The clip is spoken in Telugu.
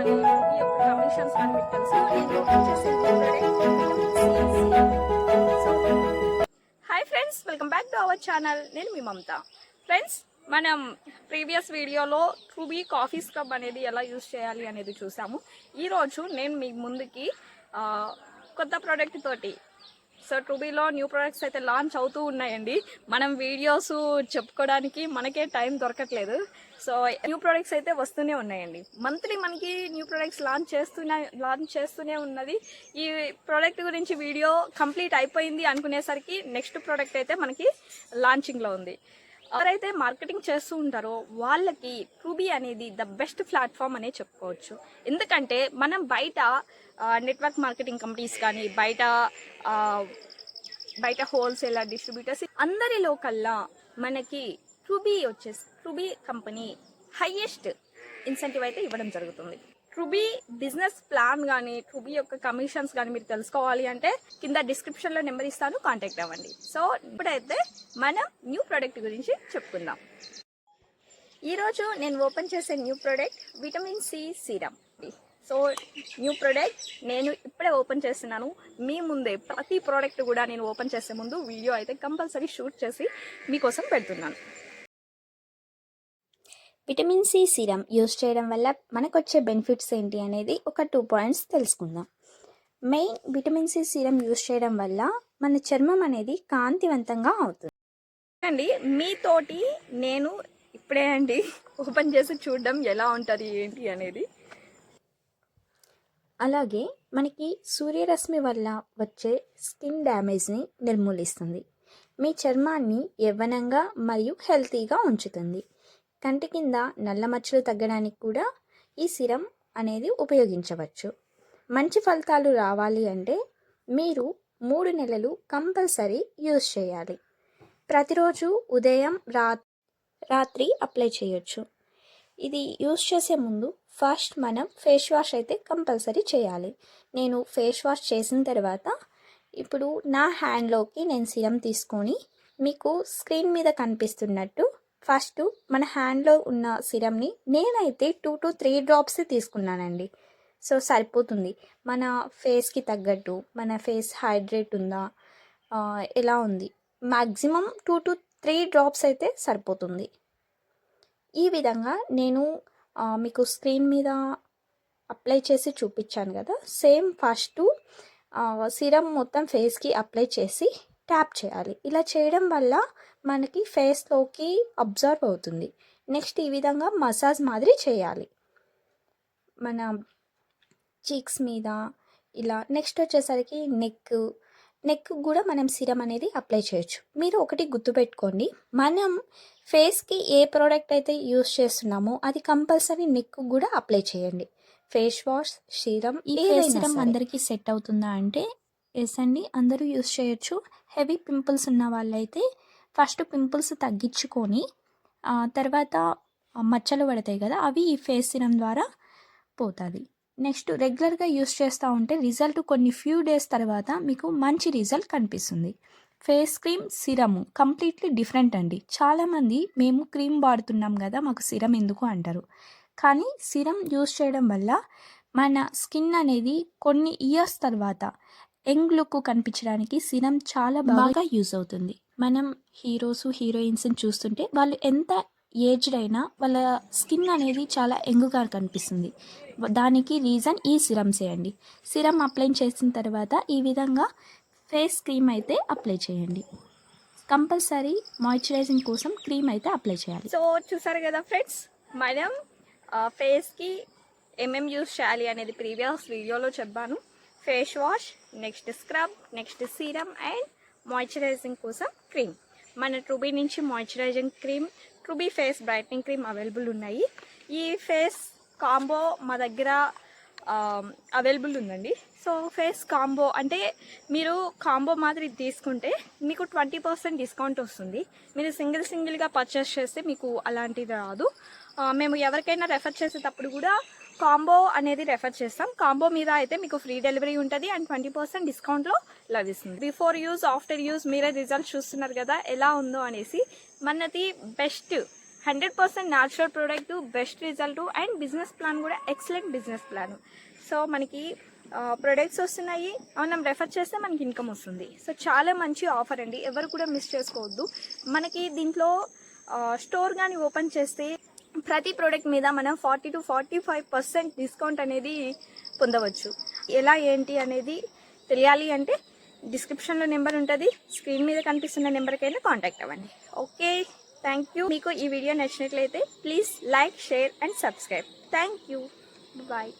కానీ ఈ యొక్క కమిషన్స్ కానీ మీకు తెలుసు. నేను ఓపెన్ చేసే vitamin C serum. So hi friends, welcome back to our channel. నేను మీ మమత. ఫ్రెండ్స్, మనం ప్రీవియస్ వీడియోలో ట్రూబీ కాఫీ స్క్రబ్ అనేది ఎలా యూజ్ చేయాలి అనేది చూసాము. ఈరోజు నేను మీ ముందుకి కొత్త ప్రోడక్ట్ తోటి, సో ట్రూబీలో న్యూ ప్రోడక్ట్స్ అయితే లాంచ్ అవుతూ ఉన్నాయండి. మనం వీడియోస్ చెప్పుకోవడానికి మనకే టైం దొరకట్లేదు. సో న్యూ ప్రోడక్ట్స్ అయితే వస్తూనే ఉన్నాయండి. మంత్లీ మనకి న్యూ ప్రోడక్ట్స్ లాంచ్ చేస్తూనే ఉన్నది. ఈ ప్రోడక్ట్ గురించి వీడియో కంప్లీట్ అయిపోయింది అనుకునేసరికి నెక్స్ట్ ప్రోడక్ట్ అయితే మనకి లాంచింగ్లో ఉంది. ఎవరైతే మార్కెటింగ్ చేస్తూ ఉంటారో వాళ్ళకి ట్రూబీ అనేది ద బెస్ట్ ప్లాట్ఫామ్ అనే చెప్పుకోవచ్చు. ఎందుకంటే మనం బయట నెట్వర్క్ మార్కెటింగ్ కంపెనీస్ కానీ బయట హోల్సేలర్ డిస్ట్రిబ్యూటర్స్ అందరిలో కల్లా మనకి ట్రూబీ కంపెనీ హైయెస్ట్ ఇన్సెంటివ్ అయితే ఇవ్వడం జరుగుతుంది. ట్రూబీ బిజినెస్ ప్లాన్ కానీ ట్రూబీ యొక్క కమిషన్స్ కానీ మీరు తెలుసుకోవాలి అంటే కింద డిస్క్రిప్షన్లో నెంబర్ ఇస్తాను, కాంటాక్ట్ అవ్వండి. సో ఇప్పుడైతే మనం న్యూ ప్రోడక్ట్ గురించి చెప్పుకుందాం. ఈరోజు నేను ఓపెన్ చేసే new product vitamin C serum. So new product నేను ఇప్పుడే ఓపెన్ చేస్తున్నాను. మీ ముందే ప్రతి ప్రోడక్ట్ కూడా నేను ఓపెన్ చేసే ముందు వీడియో అయితే కంపల్సరీ షూట్ చేసి మీకోసం పెడుతున్నాను. విటమిన్ సి సీరం యూజ్ చేయడం వల్ల మనకు వచ్చే బెనిఫిట్స్ ఏంటి అనేది ఒక 2 పాయింట్స్ తెలుసుకుందాం. Main, vitamin C serum use చేయడం వల్ల మన చర్మం అనేది కాంతివంతంగా అవుతుంది అండి. మీతోటి నేను ఇప్పుడే ఓపెన్ చేసి చూడడం ఎలా ఉంటుంది ఏంటి అనేది. అలాగే మనకి సూర్యరశ్మి వల్ల వచ్చే స్కిన్ డ్యామేజ్ని నిర్మూలిస్తుంది. మీ చర్మాన్ని యవ్వనంగా మరియు హెల్తీగా ఉంచుతుంది. కంటి కింద నల్ల మచ్చలు తగ్గడానికి కూడా ఈ సిరం అనేది ఉపయోగించవచ్చు. మంచి ఫలితాలు రావాలి అంటే మీరు 3 నెలలు కంపల్సరీ యూజ్ చేయాలి. ప్రతిరోజు ఉదయం రాత్రి అప్లై చేయొచ్చు. ఇది యూజ్ చేసే ముందు ఫస్ట్ మనం ఫేస్ వాష్ అయితే కంపల్సరీ చేయాలి. నేను ఫేస్ వాష్ చేసిన తర్వాత ఇప్పుడు నా హ్యాండ్లోకి నేను సిరం తీసుకొని మీకు స్క్రీన్ మీద కనిపిస్తున్నట్టు ఫస్ట్ మన హ్యాండ్లో ఉన్న సిరంని నేనైతే 2 to 3 డ్రాప్స్ తీసుకున్నానండి. సో సరిపోతుంది. మన ఫేస్కి తగ్గట్టు మన ఫేస్ హైడ్రేట్ ఉందా, ఎలా ఉంది, మ్యాక్సిమం 2 to 3 డ్రాప్స్ అయితే సరిపోతుంది. ఈ విధంగా నేను మీకు స్క్రీన్ మీద అప్లై చేసి చూపించాను కదా, సేమ్ ఫస్ట్ సిరం మొత్తం ఫేస్కి అప్లై చేసి ట్యాప్ చేయాలి. ఇలా చేయడం వల్ల మనకి ఫేస్లోకి అబ్జర్వ్ అవుతుంది. నెక్స్ట్ ఈ విధంగా మసాజ్ మాదిరి చేయాలి మన చీక్స్ మీద ఇలా. నెక్స్ట్ వచ్చేసరికి నెక్ కూడా మనం సిరం అనేది అప్లై చేయొచ్చు. మీరు ఒకటి గుర్తుపెట్టుకోండి, మనం ఫేస్కి ఏ ప్రోడక్ట్ అయితే యూస్ చేస్తున్నామో అది కంపల్సరీ నెక్ కూడా అప్లై చేయండి. ఫేస్ వాష్, సిరం, ఈ సిరం అందరికీ సెట్ అవుతుందా అంటే ఎస్ అండి, అందరూ యూస్ చేయొచ్చు. హెవీ పింపుల్స్ ఉన్న వాళ్ళైతే ఫస్ట్ పింపుల్స్ తగ్గించుకొని తర్వాత మచ్చలు పడతాయి కదా, అవి ఈ ఫేస్ సిరం ద్వారా పోతుంది. నెక్స్ట్ రెగ్యులర్గా యూస్ చేస్తూ ఉంటే రిజల్ట్ కొన్ని ఫ్యూ డేస్ తర్వాత మీకు మంచి రిజల్ట్ కనిపిస్తుంది. ఫేస్ క్రీమ్, సిరము కంప్లీట్లీ డిఫరెంట్ అండి. చాలామంది మేము క్రీమ్ వాడుతున్నాం కదా మాకు సిరం ఎందుకు అంటారు. కానీ సిరం యూస్ చేయడం వల్ల మన స్కిన్ అనేది కొన్ని ఇయర్స్ తర్వాత యంగ్ లుక్ కనిపించడానికి సిరం చాలా బాగా యూజ్ అవుతుంది. మనం హీరోయిన్స్ని చూస్తుంటే వాళ్ళు ఎంత ఏజ్డ్ అయినా వాళ్ళ స్కిన్ అనేది చాలా యంగ్గా కనిపిస్తుంది. దానికి రీజన్ ఈ సిరమ్సే అండి. సిరం అప్లై చేసిన తర్వాత ఈ విధంగా ఫేస్ క్రీమ్ అయితే అప్లై చేయండి. కంపల్సరీ మాయిశ్చరైజింగ్ కోసం క్రీమ్ అయితే అప్లై చేయాలి. సో చూసారు కదా ఫ్రెండ్స్, మనం ఫేస్కి ఏమేమి యూజ్ చేయాలి అనేది ప్రీవియస్ వీడియోలో చెప్పాను. Face wash, next scrub, next serum and moisturising కోసం క్రీమ్. మన ట్రూబీ నుంచి moisturising cream, ట్రూబీ face brightening cream available ఉన్నాయి. ఈ ఫేస్ కాంబో మా దగ్గర అవైలబుల్ ఉందండి. సో ఫేస్ కాంబో అంటే మీరు కాంబో మాదిరి తీసుకుంటే మీకు 20% డిస్కౌంట్ వస్తుంది. మీరు సింగిల్గా పర్చేస్ చేస్తే మీకు అలాంటిది రాదు. మేము ఎవరికైనా రెఫర్ చేసేటప్పుడు కూడా కాంబో అనేది రెఫర్ చేస్తాం. కాంబో మీద అయితే మీకు ఫ్రీ డెలివరీ ఉంటుంది అండ్ 20% డిస్కౌంట్లో లభిస్తుంది. బిఫోర్ యూజ్, ఆఫ్టర్ యూజ్ మీరే రిజల్ట్ చూస్తున్నారు కదా ఎలా ఉందో అనేసి. మనది best 100% natural product, best result and business plan కూడా ఎక్సలెంట్ బిజినెస్ ప్లాన్. సో మనకి ప్రొడక్ట్స్ వస్తున్నాయి, మనం రెఫర్ చేస్తే మనకి ఇన్కమ్ వస్తుంది. సో చాలా మంచి ఆఫర్ అండి, ఎవరు కూడా మిస్ చేసుకోవద్దు. మనకి దీంట్లో స్టోర్ కానీ ఓపెన్ చేస్తే ప్రతి ప్రోడక్ట్ మీద మనం 40 to 45% డిస్కౌంట్ అనేది పొందవచ్చు. ఎలా ఏంటి అనేది తెలియాలి అంటే డిస్క్రిప్షన్లో నెంబర్ ఉంటుంది, స్క్రీన్ మీద కనిపిస్తున్న నెంబర్కైనా కాంటాక్ట్ అవ్వండి. Okay, thank you. మీకు ఈ వీడియో నచ్చినట్లయితే please like, share and subscribe. Thank you. Bye.